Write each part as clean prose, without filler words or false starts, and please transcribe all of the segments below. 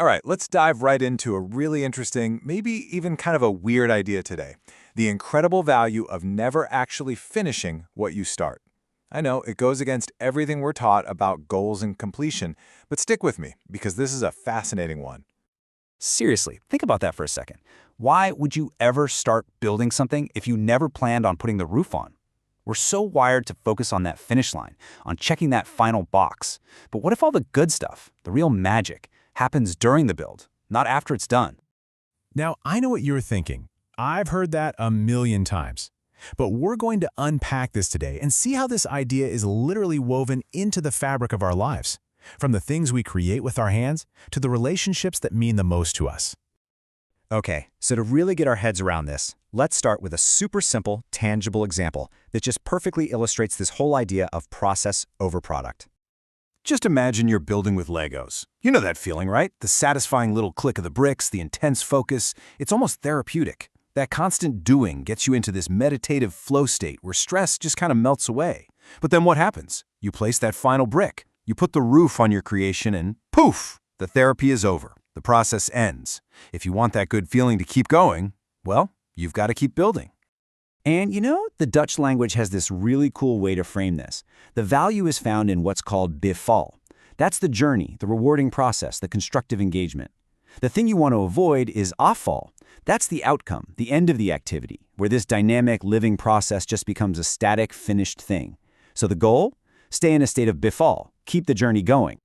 All right, let's dive right into a really interesting, maybe even kind of a weird idea today. The incredible value of never actually finishing what you start. I know it goes against everything we're taught about goals and completion, but stick with me because this is a fascinating one. Seriously, think about that for a second. Why would you ever start building something if you never planned on putting the roof on? We're so wired to focus on that finish line, on checking that final box. But what if all the good stuff, the real magic, happens during the build, not after it's done? Now, I know what you're thinking. I've heard that a million times. But we're going to unpack this today and see how this idea is literally woven into the fabric of our lives, from the things we create with our hands to the relationships that mean the most to us. Okay, so to really get our heads around this, let's start with a super simple, tangible example that just perfectly illustrates this whole idea of process over product. Just imagine you're building with Legos. You know that feeling, right? The satisfying little click of the bricks, the intense focus. It's almost therapeutic. That constant doing gets you into this meditative flow state where stress just kind of melts away. But then what happens? You place that final brick. You put the roof on your creation and poof, the therapy is over. The process ends. If you want that good feeling to keep going, well, you've got to keep building. And you know, the Dutch language has this really cool way to frame this. The value is found in what's called beval. That's the journey, the rewarding process, the constructive engagement. The thing you want to avoid is afval. That's the outcome, the end of the activity, where this dynamic, living process just becomes a static, finished thing. So the goal? Stay in a state of beval. Keep the journey going.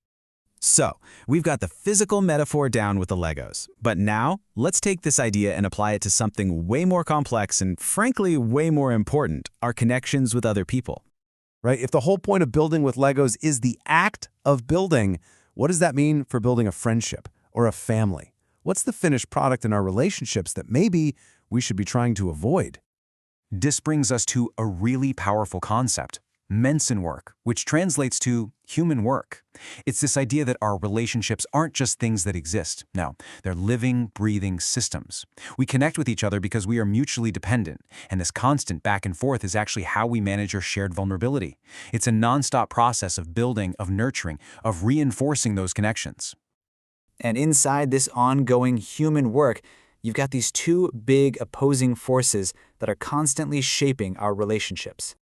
So, we've got the physical metaphor down with the Legos. But now, let's take this idea and apply it to something way more complex and, frankly, way more important, our connections with other people. Right? If the whole point of building with Legos is the act of building, what does that mean for building a friendship or a family? What's the finished product in our relationships that maybe we should be trying to avoid? This brings us to a really powerful concept, Mensenwerk, which translates to human work. It's this idea that our relationships aren't just things that exist. No, they're living, breathing systems. We connect with each other because we are mutually dependent, and this constant back and forth is actually how we manage our shared vulnerability. It's a nonstop process of building, of nurturing, of reinforcing those connections. And inside this ongoing human work, you've got these two big opposing forces that are constantly shaping our relationships.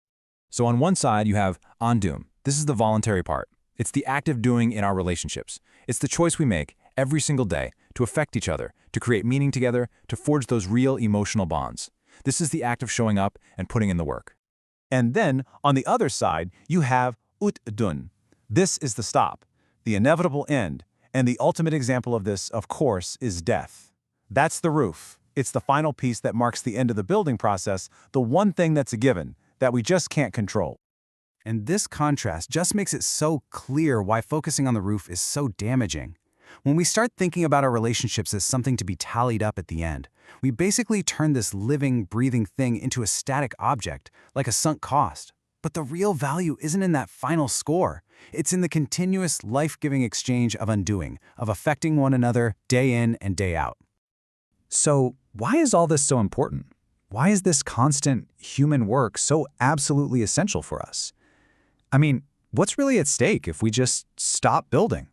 So on one side, you have aandoen. This is the voluntary part. It's the active doing in our relationships. It's the choice we make every single day to affect each other, to create meaning together, to forge those real emotional bonds. This is the act of showing up and putting in the work. And then, on the other side, you have uitdoen. This is the stop, the inevitable end, and the ultimate example of this, of course, is death. That's the roof. It's the final piece that marks the end of the building process, the one thing that's a given, that we just can't control. And this contrast just makes it so clear why focusing on the roof is so damaging. When we start thinking about our relationships as something to be tallied up at the end, we basically turn this living, breathing thing into a static object, like a sunk cost. But the real value isn't in that final score. It's in the continuous, life-giving exchange of undoing, of affecting one another day in and day out. So why is all this so important? Why is this constant human work so absolutely essential for us? I mean, what's really at stake if we just stop building?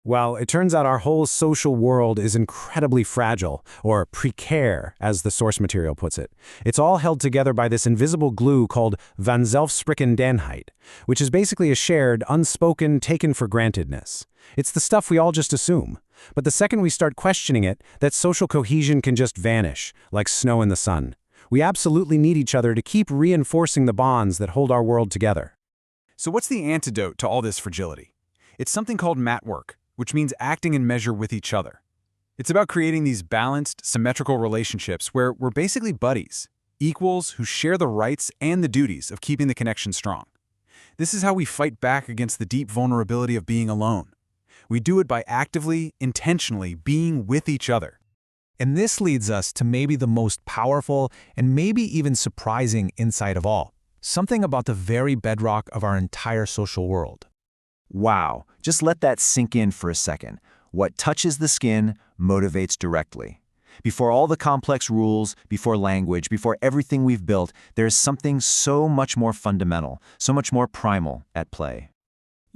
Well, it turns out our whole social world is incredibly fragile, or precaire, as the source material puts it. It's all held together by this invisible glue called vanzelfsprekendheid, which is basically a shared, unspoken, taken-for-grantedness. It's the stuff we all just assume. But the second we start questioning it, that social cohesion can just vanish, like snow in the sun. We absolutely need each other to keep reinforcing the bonds that hold our world together. So what's the antidote to all this fragility? It's something called Maatwerk, which means acting in measure with each other. It's about creating these balanced, symmetrical relationships where we're basically buddies, equals who share the rights and the duties of keeping the connection strong. This is how we fight back against the deep vulnerability of being alone. We do it by actively, intentionally being with each other. And this leads us to maybe the most powerful and maybe even surprising insight of all. Something about the very bedrock of our entire social world. Wow, just let that sink in for a second. What touches the skin motivates directly. Before all the complex rules, before language, before everything we've built, there is something so much more fundamental, so much more primal at play.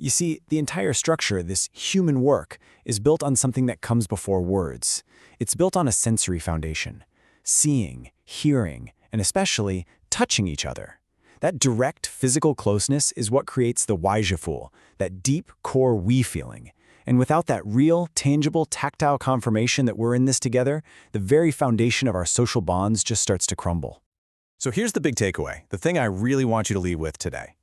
You see, the entire structure, this human work, is built on something that comes before words. It's built on a sensory foundation. Seeing, hearing, and especially touching each other. That direct physical closeness is what creates the Gefühl, that deep core we feeling. And without that real, tangible, tactile confirmation that we're in this together, the very foundation of our social bonds just starts to crumble. So here's the big takeaway, the thing I really want you to leave with today.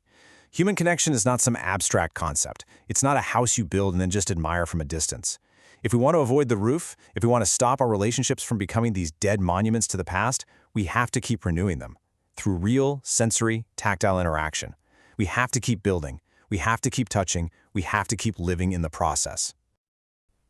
Human connection is not some abstract concept. It's not a house you build and then just admire from a distance. If we want to avoid the roof, if we want to stop our relationships from becoming these dead monuments to the past, we have to keep renewing them through real, sensory, tactile interaction. We have to keep building. We have to keep touching. We have to keep living in the process.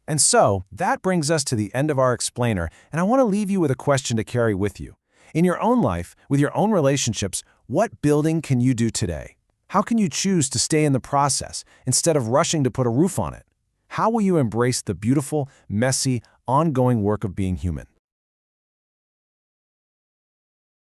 And so, that brings us to the end of our explainer, and I want to leave you with a question to carry with you. In your own life, with your own relationships, what building can you do today? How can you choose to stay in the process instead of rushing to put a roof on it? How will you embrace the beautiful, messy, ongoing work of being human?